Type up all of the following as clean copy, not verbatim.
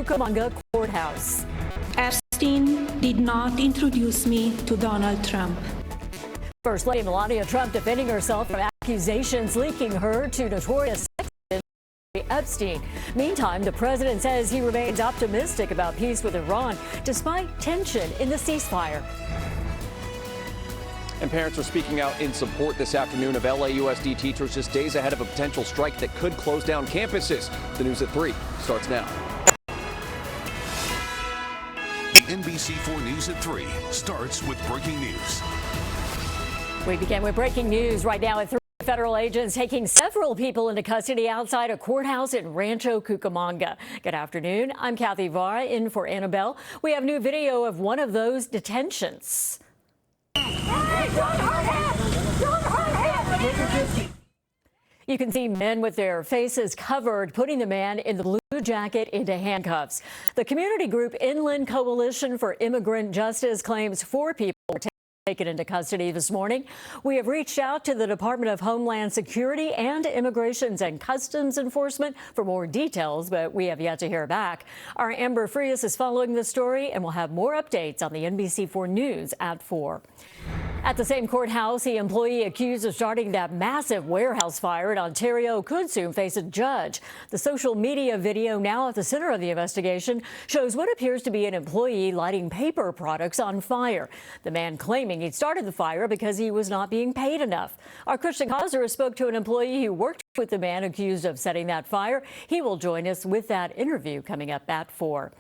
Cucamonga courthouse. Epstein did not introduce me to Donald Trump. First Lady Melania Trump defending herself from accusations linking her to notorious sex offender Jeffrey Epstein. Meantime, the president says he remains optimistic about peace with Iran despite tension in the ceasefire. And parents are speaking out in support this afternoon of LAUSD teachers just days ahead of a potential strike that could close down campuses. The news at 3 starts now. The NBC4 News at 3 starts with breaking news. We begin with breaking news right now at 3. Federal agents taking several people into custody outside a courthouse in Rancho Cucamonga. Good afternoon. I'm Kathy Vara in for Annabelle. We have new video of one of those detentions. You can see men with their faces covered putting the man in the blue jacket into handcuffs. The community group Inland Coalition for Immigrant Justice claims 4 people were taken into custody this morning. We have reached out to the Department of Homeland Security and Immigrations and Customs Enforcement for more details, but we have yet to hear back. Our Amber Frias is following the story, and we'll have more updates on the NBC4 News at 4. At the same courthouse, the employee accused of starting that massive warehouse fire in Ontario could soon face a judge. The social media video now at the center of the investigation shows what appears to be an employee lighting paper products on fire. The man claiming he started the fire because he was not being paid enough. Our Christian Hauser spoke to an employee who worked with the man accused of setting that fire. He will join us with that interview coming up at 4.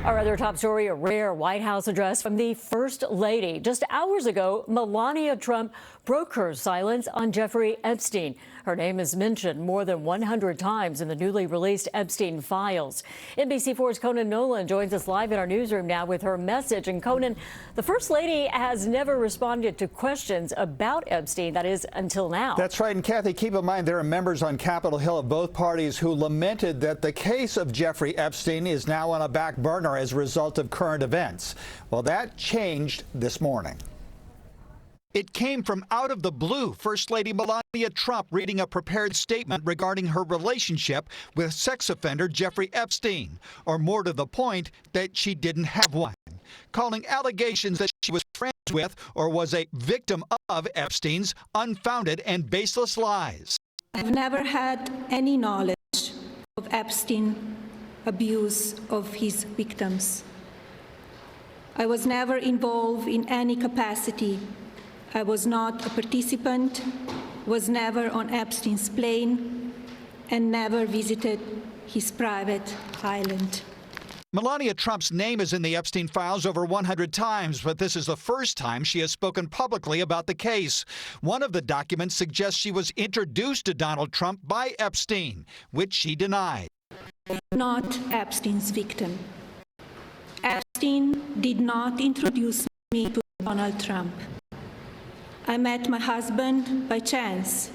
Our other top story, a rare White House address from the First Lady. Just hours ago, Melania Trump broke her silence on Jeffrey Epstein. Her name is mentioned more than 100 times in the newly released Epstein files. NBC4's Conan Nolan joins us live in our newsroom now with her message. And Conan, the First Lady has never responded to questions about Epstein, that is, until now. That's right. And Kathy, keep in mind there are members on Capitol Hill of both parties who lamented that the case of Jeffrey Epstein is now on a back burner as a result of current events. Well, that changed this morning. It came from out of the blue. First Lady Melania Trump reading a prepared statement regarding her relationship with sex offender Jeffrey Epstein, or more to the point, that she didn't have one, calling allegations that she was friends with or was a victim of Epstein's unfounded and baseless lies. I've never had any knowledge of Epstein abuse of his victims. I was never involved in any capacity. I was not a participant, was never on Epstein's plane, and never visited his private island. Melania Trump's name is in the Epstein files over 100 times, but this is the first time she has spoken publicly about the case. One of the documents suggests she was introduced to Donald Trump by Epstein, which she denied. Not Epstein's victim. Epstein did not introduce me to Donald Trump. I met my husband by chance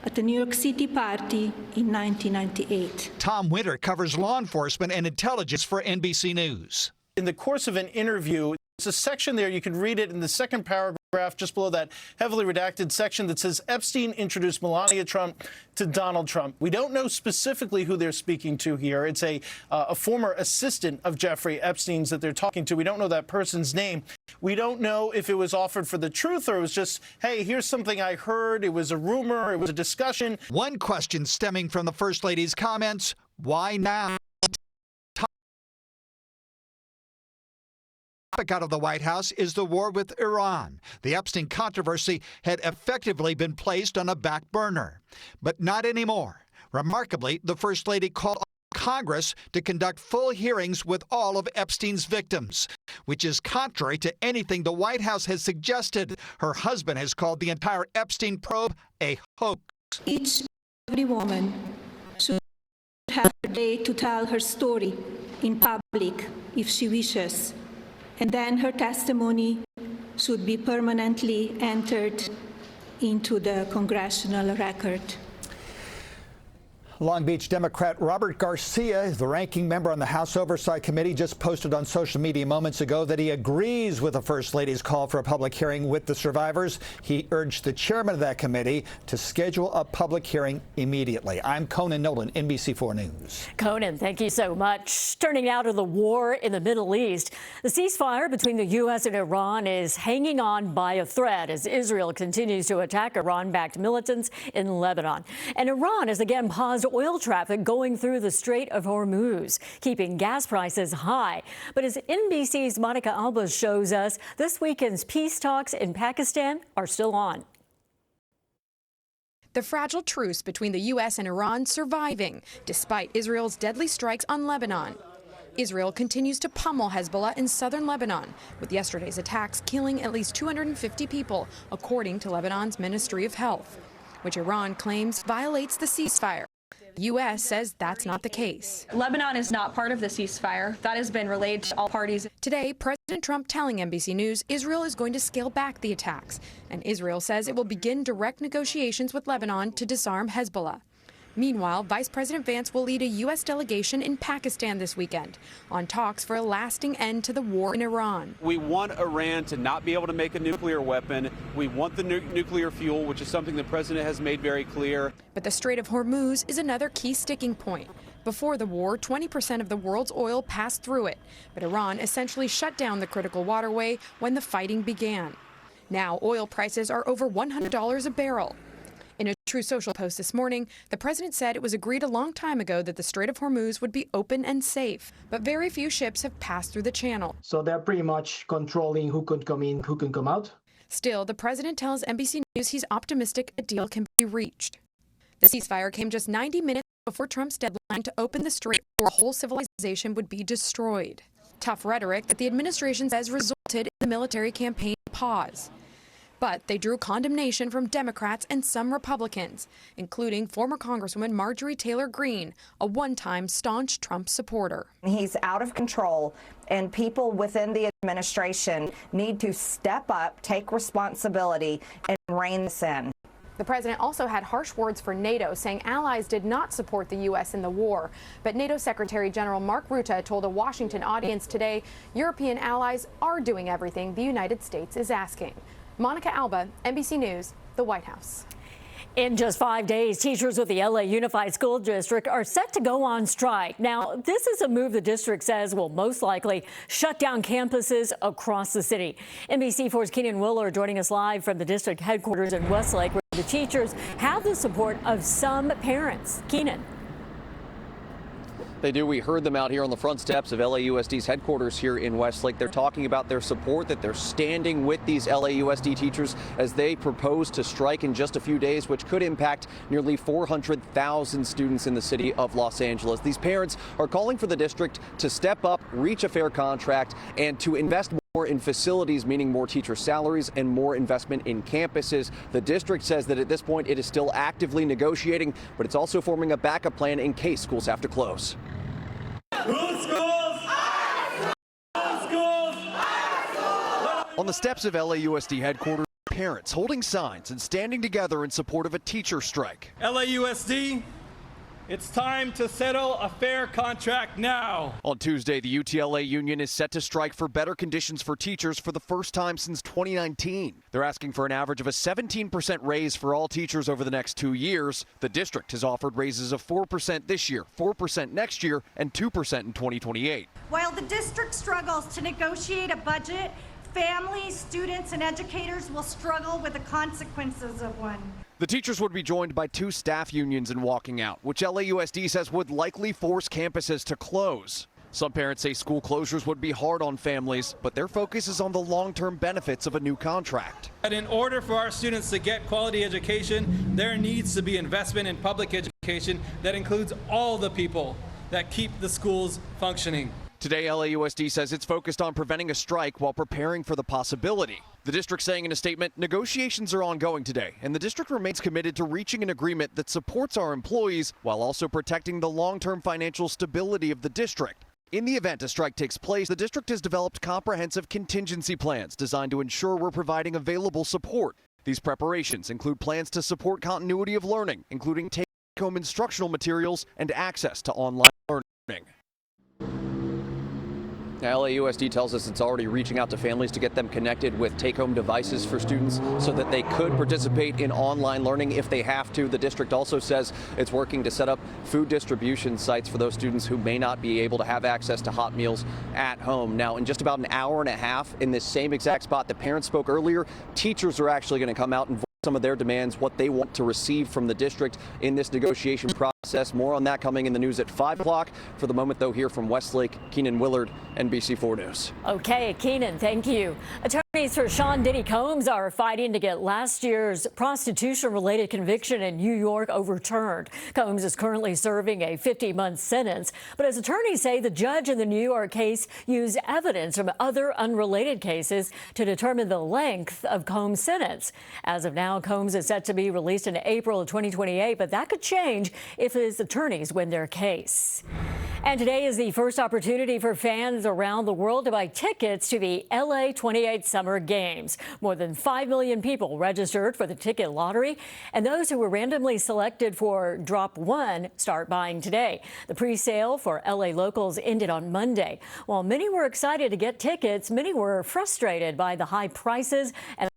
at a New York City party in 1998. Tom Winter covers law enforcement and intelligence for NBC News. In the course of an interview, there's a section there, you can read it in the second paragraph just below that heavily redacted section that says Epstein introduced Melania Trump to Donald Trump. We don't know specifically who they're speaking to here. It's a former assistant of Jeffrey Epstein's that they're talking to. We don't know that person's name. We don't know if it was offered for the truth or it was just, hey, here's something I heard. It was a rumor. It was a discussion. One question stemming from the First Lady's comments: why now? Out of the White House is the war with Iran. The Epstein controversy had effectively been placed on a back burner, but not anymore. Remarkably, the First Lady called on Congress to conduct full hearings with all of Epstein's victims, which is contrary to anything the White House has suggested. Her husband has called the entire Epstein probe a hoax. Each and every woman should have her day to tell her story in public if she wishes. And then her testimony should be permanently entered into the congressional record. Long Beach Democrat Robert Garcia, the ranking member on the House Oversight Committee, just posted on social media moments ago that he agrees with the First Lady's call for a public hearing with the survivors. He urged the chairman of that committee to schedule a public hearing immediately. I'm Conan Nolan, NBC4 News. Conan, thank you so much. Turning now to the war in the Middle East. The ceasefire between the U.S. and Iran is hanging on by a thread as Israel continues to attack Iran-backed militants in Lebanon. And Iran has again paused oil traffic going through the Strait of Hormuz, keeping gas prices high. But as NBC's Monica Alba shows us, this weekend's peace talks in Pakistan are still on. The fragile truce between the U.S. and Iran surviving, despite Israel's deadly strikes on Lebanon. Israel continues to pummel Hezbollah in southern Lebanon, with yesterday's attacks killing at least 250 people, according to Lebanon's Ministry of Health, which Iran claims violates the ceasefire. The U.S. says that's not the case. Lebanon is not part of the ceasefire. That has been relayed to all parties. Today, President Trump telling NBC News Israel is going to scale back the attacks, and Israel says it will begin direct negotiations with Lebanon to disarm Hezbollah. Meanwhile, Vice President Vance will lead a U.S. delegation in Pakistan this weekend on talks for a lasting end to the war in Iran. We want Iran to not be able to make a nuclear weapon. We want the nuclear fuel, which is something the president has made very clear. But the Strait of Hormuz is another key sticking point. Before the war, 20% of the world's oil passed through it, but Iran essentially shut down the critical waterway when the fighting began. Now oil prices are over $100 a barrel. In a True Social post this morning, the president said it was agreed a long time ago that the Strait of Hormuz would be open and safe, but very few ships have passed through the channel. So they're pretty much controlling who can come in, who can come out. Still, the president tells NBC News he's optimistic a deal can be reached. The ceasefire came just 90 minutes before Trump's deadline to open the strait, or a whole civilization would be destroyed. Tough rhetoric that the administration says resulted in the military campaign pause. But they drew condemnation from Democrats and some Republicans, including former Congresswoman Marjorie Taylor Greene, a one-time staunch Trump supporter. He's out of control, and people within the administration need to step up, take responsibility, and rein this in. The president also had harsh words for NATO, saying allies did not support the U.S. in the war. But NATO Secretary General Mark Rutte told a Washington audience today European allies are doing everything the United States is asking. Monica Alba, NBC News, the White House. In just 5 days, teachers with the LA Unified School District are set to go on strike. Now, this is a move the district says will most likely shut down campuses across the city. NBC4's Keenan Willer joining us live from the district headquarters in Westlake, where the teachers have the support of some parents. Keenan. They do. We heard them out here on the front steps of LAUSD's headquarters here in Westlake. They're talking about their support, that they're standing with these LAUSD teachers as they propose to strike in just a few days, which could impact nearly 400,000 students in the city of Los Angeles. These parents are calling for the district to step up, reach a fair contract, and to invest more in facilities, meaning more teacher salaries and more investment in campuses. The district says that at this point it is still actively negotiating, but it's also forming a backup plan in case schools have to close. On the steps of LAUSD headquarters, parents holding signs and standing together in support of a teacher strike. LAUSD, it's time to settle a fair contract now. On Tuesday, the UTLA union is set to strike for better conditions for teachers for the first time since 2019. They're asking for an average of a 17% raise for all teachers over the next 2 years. The district has offered raises of 4% this year, 4% next year, and 2% in 2028. While the district struggles to negotiate a budget, families, students, and educators will struggle with the consequences of one. The teachers would be joined by 2 staff unions in walking out, which LAUSD says would likely force campuses to close. Some parents say school closures would be hard on families, but their focus is on the long-term benefits of a new contract. And in order for our students to get quality education, there needs to be investment in public education that includes all the people that keep the schools functioning. Today, LAUSD says it's focused on preventing a strike while preparing for the possibility. The district saying in a statement, negotiations are ongoing today, and the district remains committed to reaching an agreement that supports our employees while also protecting the long-term financial stability of the district. In the event a strike takes place, the district has developed comprehensive contingency plans designed to ensure we're providing available support. These preparations include plans to support continuity of learning, including taking take-home instructional materials and access to online learning. Now, LAUSD tells us it's already reaching out to families to get them connected with take-home devices for students so that they could participate in online learning if they have to. The district also says it's working to set up food distribution sites for those students who may not be able to have access to hot meals at home. Now, in just about an hour and a half, in this same exact spot the parents spoke earlier, teachers are actually going to come out and voice some of their demands, what they want to receive from the district in this negotiation process. More on that coming in the news at 5 o'clock. For the moment, though, here from Westlake, Keenan Willard, NBC4 News. Okay, Keenan, thank you. Attorneys for Sean Diddy Combs are fighting to get last year's prostitution-related conviction in New York overturned. Combs is currently serving a 50-month sentence, but as attorneys say, the judge in the New York case used evidence from other unrelated cases to determine the length of Combs' sentence. As of now, Combs is set to be released in April of 2028, but that could change if his attorneys win their case. And today is the first opportunity for fans around the world to buy tickets to the LA 28 Summer Games. More than 5 million people registered for the ticket lottery, and those who were randomly selected for Drop 1 start buying today. The pre-sale for LA locals ended on Monday. While many were excited to get tickets, many were frustrated by the high prices and